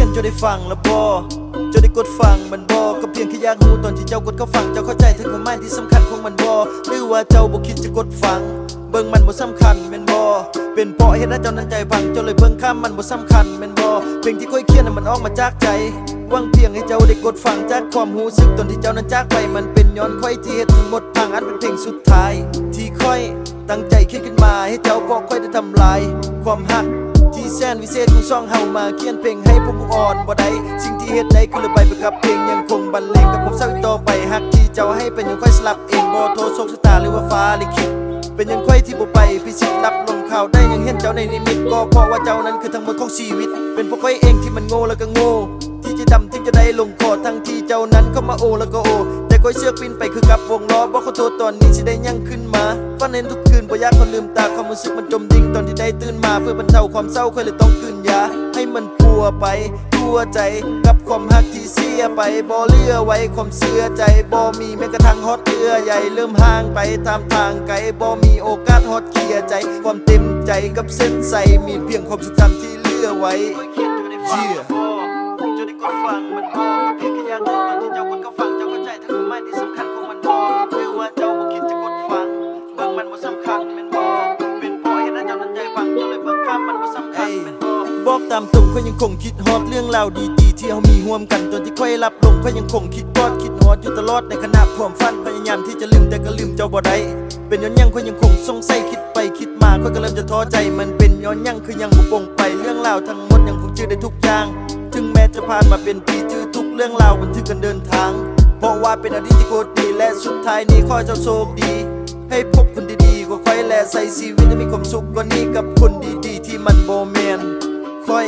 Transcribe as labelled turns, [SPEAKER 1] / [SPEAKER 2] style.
[SPEAKER 1] ยนเจ้าได้ฟังแล้วบ่เจ้าได้กดฟังมันบ่ก็เพียงแค่อยากรู้ตอนที่เจ้ากดเข้าฟังเจ้าเข้าใจถึงความหมายที่สำคัญของมันบ่หรือว่าเจ้าบ่คิดจะกดฟังเบิ่งมันบ่สำคัญแม่นบ่เป็นเพราะเหตุใดเจ้านั้นใจพังเจ้าเลยเบิ่งข้ามมันบ่สำคัญแม่นบ่เพลงที่ค่อยเขียนนั้นมันออกมาจากใจหวังเพียงให้เจ้าได้กดฟังจากความรู้สึกตอนที่เจ้านั้นจากไปมันเป็นย้อนค่อยที่เฮ็ดทั้งหมดพังอันเป็นเพลงสุดท้ายที่ค่อยตั้งใจคิดขึ้นมาให้เจ้าก็ค่อยได้ทำลายความฮักที่แสนวิเศษของช่องเฮามาเขียนเพลงให้ผมอ่อนบ่ได้สิ่งที่เฮ็ดได้คือเลยไปกับเพลงยังคงบรรเลงกับผมเศร้าอีกต่อไปฮักที่เจ้าให้เป็นยังค่อยสลับเองบ่โทษโชคชะตาหรือว่าฟ้าลิขิตเป็นยังค่อยที่บ่ไปพิสิทธิ์รับลงข่าวได้ยังเห็นเจ้าในนิมิตก็เพราะว่าเจ้านั้นคือทั้งหมดของชีวิตเป็นพวกค่อยเองที่มันโง่แล้วก็โง่ที่จะทำถึงจะได้ลงคอทั้งที่เจ้านั้นเข้ามาโอแล้วก็โอแต่ก้อยเชือกปินไปคือกับวงล้อบ่ขอโทษตอนนี้สิได้ยังขึ้นมาฝันเห็นทุกคืนบ่อยากคนลืมตาความรู้สึกมันจมดิ่งตอนที่ได้ตื่นมาเพื่อบรรเทาความเศร้าค่อยเลยต้องกลืนยาให้มันปัวไปทั่วใจกับความฮักที่เสียไปบ่เหลือไว้ความเสื่อใจบ่มีแม้กระทั่งฮอดเอื้อใหญ่เริ่มห่างไปตามทางไกลบ่มีโอกาสฮอดเคลียร์ใจความเต็มใจกับเส้นใสมีเพียงความสุขจำที่เหลือไว้เชี่ยจะได้กดฟังมันพอเพียงแค่อยากรู้ตอนที่เจ้ากดเข้าฟังเจ้าเข้าใจถึงความหมายที่สำคัญของมันพอหรือว่าเจ้าบ่คิดจะกดฟังเบิ่งมันบ่สำคัญแม่นบ่เป็นเพราะเหตุใดเจ้านั้นใจฟังเจ้าเลยเบิ่งข้ามมันบ่สำคัญแม่นบ่บอกตามตรงข้อยยังคงคิดฮอดเรื่องราวดีๆที่เฮามีร่วมกันตอนที่ค่อยรับลงข้อยยังคงคิดฮอดอยู่ตลอดในขณะความฝันพยายามที่จะลืมแต่ก็ลืมเจ้าบ่ได้เป็นย้อนยังข้อยยังคงสงสัยคิดไปคิดมาข้อยก็เริ่มจะท้อใจมันเป็นย้อนยังคือยังบ่ปลงไปเรื่องราวทั้งหมดยังคงจื้อได้ทุกอย่างถึงแม้จะผ่านมาเป็นปีจื้อทุกเรื่องราวบันทึกกันเดินทางเพราะว่าเป็นอดีตที่โคตรดีและสุดท้ายนี้ขอเจ้าโชคดีให้พบคนดีๆกว่าค่อยและใส่ชีวิตให้มีความสุขกว่านี้กับคนดีๆที่มันบ่แม่นค่อย